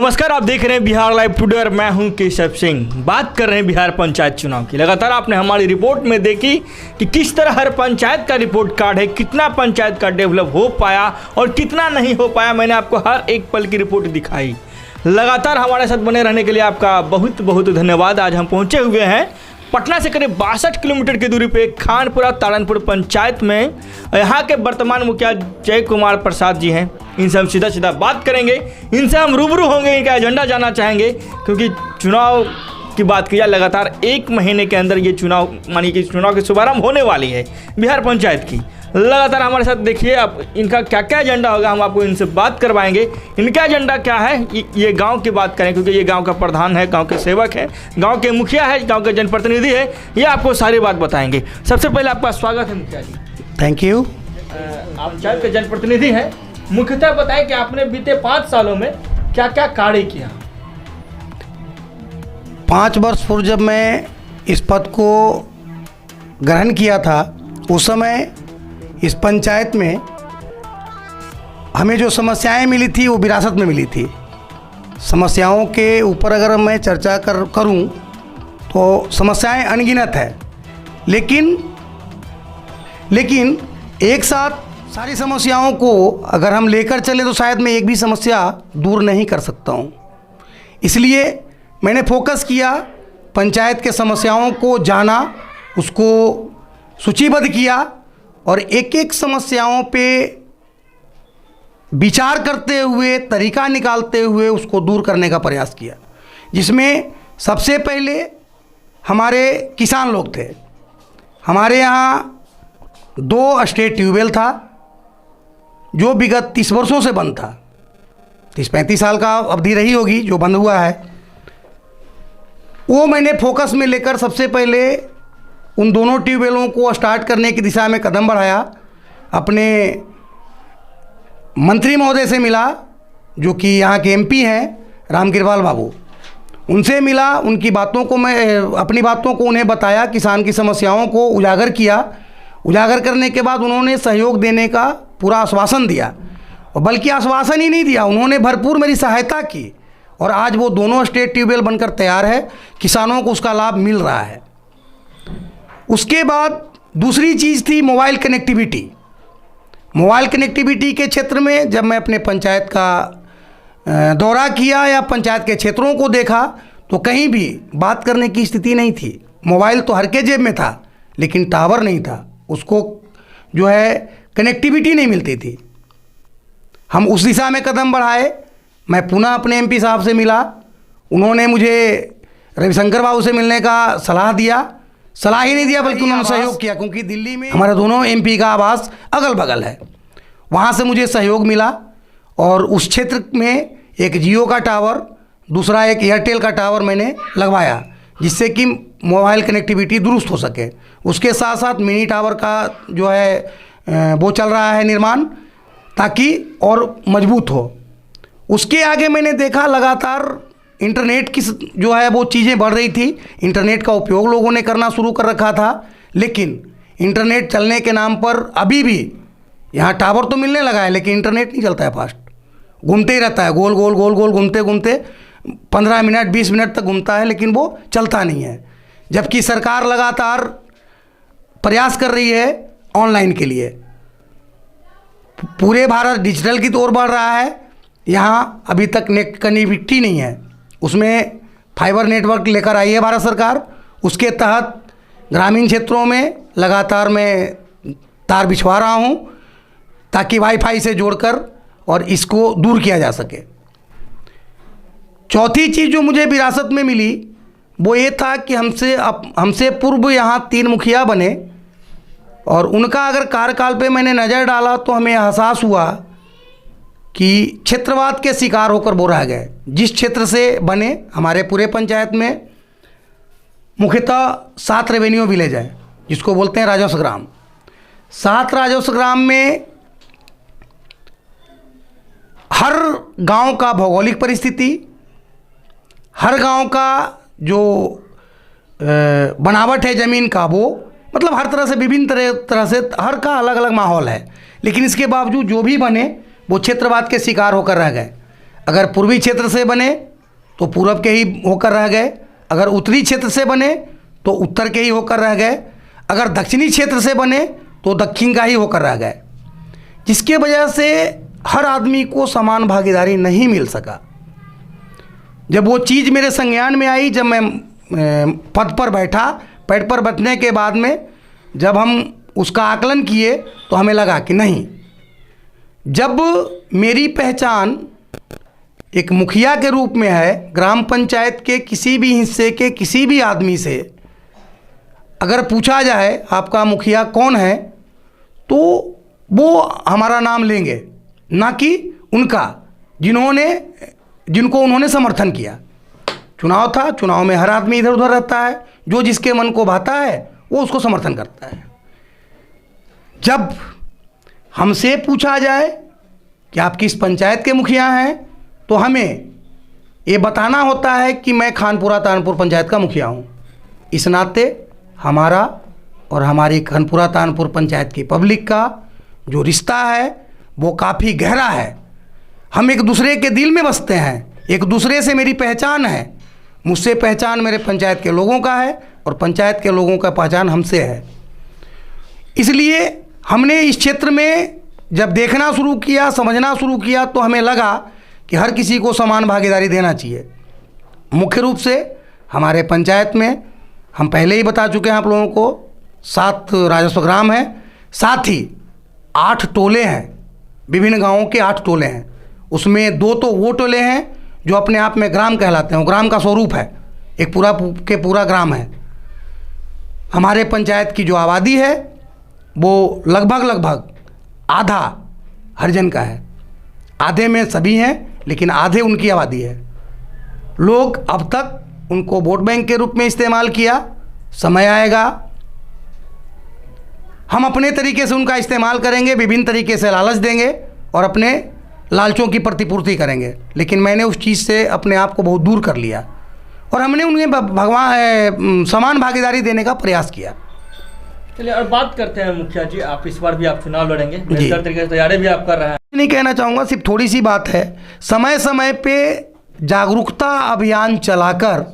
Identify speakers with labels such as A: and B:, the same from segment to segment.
A: नमस्कार, आप देख रहे हैं बिहार लाइव टुडे और मैं हूं केशव सिंह। बात कर रहे हैं बिहार पंचायत चुनाव की। लगातार आपने हमारी रिपोर्ट में देखी कि किस तरह हर पंचायत का रिपोर्ट कार्ड है, कितना पंचायत का डेवलप हो पाया और कितना नहीं हो पाया। मैंने आपको हर एक पल की रिपोर्ट दिखाई। लगातार हमारे साथ बने रहने के लिए आपका बहुत बहुत धन्यवाद। आज हम पहुँचे हुए हैं पटना से करीब 62 किलोमीटर की दूरी पे खानपुरा ताड़नपुर पंचायत में। यहाँ के वर्तमान मुखिया जय कुमार प्रसाद जी हैं। इनसे हम सीधा सीधा बात करेंगे, इनसे हम रूबरू होंगे, इनका एजेंडा जानना चाहेंगे, क्योंकि चुनाव की बात की जाए लगातार 1 महीने के अंदर ये चुनाव मानिए कि चुनाव की शुभारंभ होने वाली है बिहार पंचायत की। लगातार हमारे साथ देखिए अब इनका क्या क्या एजेंडा होगा, हम आपको इनसे बात करवाएंगे। इनका एजेंडा क्या है, ये गांव की बात करें, क्योंकि ये गांव का प्रधान है, गांव के सेवक है, गांव के मुखिया है, गांव के जनप्रतिनिधि है। ये आपको सारी बात बताएंगे। सबसे पहले आपका स्वागत है मुखिया जी।
B: Thank you.
A: आप पंचायत के जनप्रतिनिधि हैं। मुख्यतः बताएं कि आपने बीते 5 सालों में क्या क्या कार्य किया।
B: 5 वर्ष पूर्व जब मैं इस पद को ग्रहण किया था, उस समय इस पंचायत में हमें जो समस्याएं मिली थी वो विरासत में मिली थी। समस्याओं के ऊपर अगर मैं चर्चा करूं तो समस्याएं अनगिनत है, लेकिन एक साथ सारी समस्याओं को अगर हम लेकर चले तो शायद मैं एक भी समस्या दूर नहीं कर सकता हूं। इसलिए मैंने फोकस किया, पंचायत के समस्याओं को जाना, उसको सूचीबद्ध किया और एक एक समस्याओं पे विचार करते हुए, तरीका निकालते हुए उसको दूर करने का प्रयास किया। जिसमें सबसे पहले हमारे किसान लोग थे। हमारे यहाँ 2 स्टेट ट्यूबवेल था जो विगत 30 वर्षों से बंद था। 30-35 साल का अवधि रही होगी जो बंद हुआ है। वो मैंने फोकस में लेकर सबसे पहले उन दोनों ट्यूबवेलों को स्टार्ट करने की दिशा में कदम बढ़ाया। अपने मंत्री महोदय से मिला, जो कि यहाँ के एमपी हैं रामकृपाल बाबू। उनसे मिला, उनकी बातों को मैं अपनी बातों को उन्हें बताया, किसान की समस्याओं को उजागर किया। उजागर करने के बाद उन्होंने सहयोग देने का पूरा आश्वासन दिया, और बल्कि आश्वासन ही नहीं दिया, उन्होंने भरपूर मेरी सहायता की। और आज वो दोनों स्टेट ट्यूबवेल बनकर तैयार है, किसानों को उसका लाभ मिल रहा है। उसके बाद दूसरी चीज़ थी मोबाइल कनेक्टिविटी। मोबाइल कनेक्टिविटी के क्षेत्र में जब मैं अपने पंचायत का दौरा किया या पंचायत के क्षेत्रों को देखा तो कहीं भी बात करने की स्थिति नहीं थी। मोबाइल तो हर के जेब में था, लेकिन टावर नहीं था, उसको जो है कनेक्टिविटी नहीं मिलती थी। हम उस दिशा में कदम बढ़ाए। मैं पुनः अपने एमपी साहब से मिला, उन्होंने मुझे रविशंकर बाबू से मिलने का सलाह दिया। सलाह ही नहीं दिया बल्कि उन्होंने सहयोग किया, क्योंकि दिल्ली में हमारे दोनों एमपी का आवास अगल बगल है। वहाँ से मुझे सहयोग मिला और उस क्षेत्र में एक जियो का टावर, दूसरा एक एयरटेल का टावर मैंने लगवाया, जिससे कि मोबाइल कनेक्टिविटी दुरुस्त हो सके। उसके साथ साथ मिनी टावर का जो है वो चल रहा है निर्माण, ताकि और मजबूत हो। उसके आगे मैंने देखा लगातार इंटरनेट की जो है वो चीज़ें बढ़ रही थी। इंटरनेट का उपयोग लोगों ने करना शुरू कर रखा था, लेकिन इंटरनेट चलने के नाम पर अभी भी यहाँ टावर तो मिलने लगा है, लेकिन इंटरनेट नहीं चलता है फास्ट, घूमते ही रहता है, गोल गोल गोल गोल घूमते घूमते 15 मिनट 20 मिनट तक घूमता है, लेकिन वो चलता नहीं है। जबकि सरकार लगातार प्रयास कर रही है ऑनलाइन के लिए। पूरे भारत डिजिटल की ओर बढ़ रहा है। यहाँ अभी तक नेट कनेक्टिविटी नहीं है, उसमें फाइबर नेटवर्क लेकर आई है भारत सरकार। उसके तहत ग्रामीण क्षेत्रों में लगातार मैं तार बिछवा रहा हूँ, ताकि वाईफाई से जोड़कर और इसको दूर किया जा सके। चौथी चीज़ जो मुझे विरासत में मिली वो ये था कि हमसे पूर्व यहाँ 3 मुखिया बने, और उनका अगर कार्यकाल पे मैंने नज़र डाला तो हमें एहसास हुआ कि क्षेत्रवाद के शिकार होकर वो रह गए। जिस क्षेत्र से बने, हमारे पूरे पंचायत में मुख्यतः 7 रेवेन्यू विलेज है, जिसको बोलते हैं राजस्व ग्राम। 7 राजस्व ग्राम में हर गांव का भौगोलिक परिस्थिति, हर गांव का जो बनावट है ज़मीन का, वो मतलब हर तरह से विभिन्न तरह से हर का अलग अलग माहौल है। लेकिन इसके बावजूद जो भी बने वो क्षेत्रवाद के शिकार होकर रह गए। अगर पूर्वी क्षेत्र से बने तो पूरब के ही होकर रह गए, अगर उत्तरी क्षेत्र से बने तो उत्तर के ही होकर रह गए, अगर दक्षिणी क्षेत्र से बने तो दक्षिण का ही होकर रह गए, जिसके वजह से हर आदमी को समान भागीदारी नहीं मिल सका। जब वो चीज़ मेरे संज्ञान में आई, जब मैं पद पर बैठा, पद पर बैठने के बाद में जब हम उसका आकलन किए तो हमें लगा कि नहीं, जब मेरी पहचान एक मुखिया के रूप में है, ग्राम पंचायत के किसी भी हिस्से के किसी भी आदमी से अगर पूछा जाए आपका मुखिया कौन है, तो वो हमारा नाम लेंगे, ना कि उनका जिनको उन्होंने समर्थन किया। चुनाव था, चुनाव में हर आदमी इधर उधर रहता है, जो जिसके मन को भाता है वो उसको समर्थन करता है। जब हमसे पूछा जाए कि आप किस पंचायत के मुखिया हैं, तो हमें ये बताना होता है कि मैं खानपुरा तानपुर पंचायत का मुखिया हूँ। इस नाते हमारा और हमारी खानपुरा तानपुर पंचायत की पब्लिक का जो रिश्ता है वो काफ़ी गहरा है। हम एक दूसरे के दिल में बसते हैं, एक दूसरे से मेरी पहचान है, मुझसे पहचान मेरे पंचायत के लोगों का है और पंचायत के लोगों का पहचान हमसे है। इसलिए हमने इस क्षेत्र में जब देखना शुरू किया, समझना शुरू किया, तो हमें लगा कि हर किसी को समान भागीदारी देना चाहिए। मुख्य रूप से हमारे पंचायत में हम पहले ही बता चुके हैं आप लोगों को, 7 राजस्व ग्राम हैं, साथ ही 8 टोले हैं, विभिन्न गांवों के 8 टोले हैं। उसमें 2 तो वो टोले हैं जो अपने आप में ग्राम कहलाते हैं, वो ग्राम का स्वरूप है, एक पूरा के पूरा ग्राम है। हमारे पंचायत की जो आबादी है वो लगभग आधा हरिजन का है, आधे में सभी हैं लेकिन आधे उनकी आबादी है। लोग अब तक उनको वोट बैंक के रूप में इस्तेमाल किया, समय आएगा हम अपने तरीके से उनका इस्तेमाल करेंगे, विभिन्न तरीके से लालच देंगे और अपने लालचों की प्रतिपूर्ति करेंगे। लेकिन मैंने उस चीज़ से अपने आप को बहुत दूर कर लिया और हमने उन्हें समान भागीदारी देने का प्रयास किया।
A: चलिए और बात करते हैं मुखिया जी, आप इस बार भी आप चुनाव लड़ेंगे, बेहतर तरीके से तैयारी भी आप कर रहे हैं।
B: नहीं कहना चाहूँगा, सिर्फ थोड़ी सी बात है, समय समय पे जागरूकता अभियान चलाकर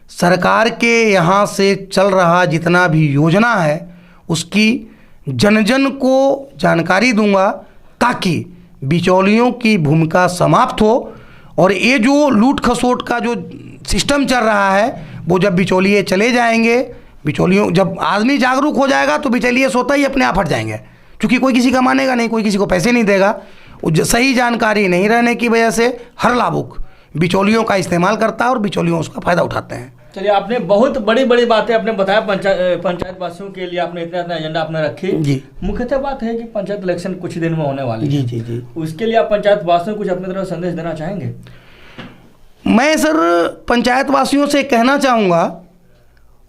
B: सरकार के यहाँ से चल रहा जितना भी योजना है उसकी जन जन को जानकारी दूंगा, ताकि बिचौलियों की भूमिका समाप्त हो और ये जो लूट खसोट का जो सिस्टम चल रहा है वो जब बिचौलिए चले जाएंगे, बिचौलियों जब आदमी जागरूक हो जाएगा तो बिचौलिए सोता ही अपने आप हट जाएंगे, क्योंकि कोई किसी का मानेगा नहीं, कोई किसी को पैसे नहीं देगा। सही जानकारी नहीं रहने की वजह से हर लाभुक बिचौलियों का इस्तेमाल करता है और बिचौलियों उसका फ़ायदा उठाते हैं।
A: चलिए, आपने बहुत बड़ी बड़ी बातें आपने बताया, पंचायत वासियों के लिए आपने इतना एजेंडा आपने रखी
B: जी।
A: मुख्यतः बात है कि पंचायत इलेक्शन कुछ दिन में होने वाली है।
B: जी।
A: उसके लिए आप पंचायत वासियों को कुछ अपनी तरफ संदेश देना चाहेंगे?
B: मैं सर पंचायत वासियों से कहना चाहूँगा,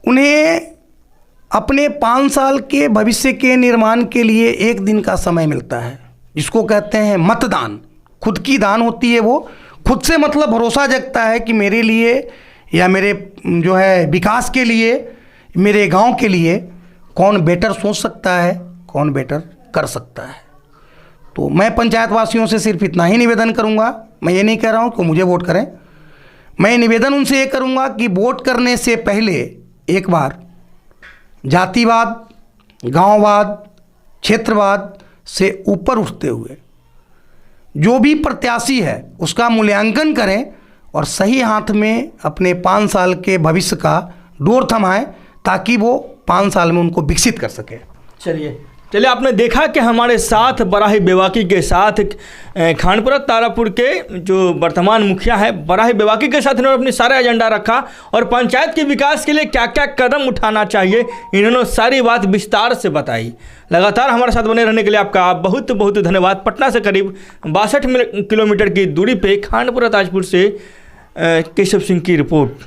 B: उन्हें अपने 5 साल के भविष्य के निर्माण के लिए एक दिन का समय मिलता है, जिसको कहते हैं मतदान। खुद की दान होती है वो, खुद से मतलब भरोसा जगता है कि मेरे लिए या मेरे जो है विकास के लिए, मेरे गांव के लिए कौन बेटर सोच सकता है, कौन बेटर कर सकता है। तो मैं पंचायत वासियों से सिर्फ इतना ही निवेदन करूंगा। मैं ये नहीं कह रहा हूं कि मुझे वोट करें, मैं निवेदन उनसे ये करूंगा कि वोट करने से पहले एक बार जातिवाद, गांववाद, क्षेत्रवाद से ऊपर उठते हुए जो भी प्रत्याशी है उसका मूल्यांकन करें और सही हाथ में अपने 5 साल के भविष्य का डोर थमाएं, ताकि वो 5 साल में उनको विकसित कर सके।
A: चलिए, आपने देखा कि हमारे साथ बराही बेवाकी के साथ खानपुरा तारापुर के जो वर्तमान मुखिया है, बराही बेवाकी के साथ इन्होंने अपनी सारा एजेंडा रखा और पंचायत के विकास के लिए क्या क्या कदम उठाना चाहिए इन्होंने सारी बात विस्तार से बताई। लगातार हमारे साथ बने रहने के लिए आपका बहुत बहुत धन्यवाद। पटना से करीब 62 किलोमीटर की दूरी पे खानपुरा ताजपुर से केशव सिंह की रिपोर्ट।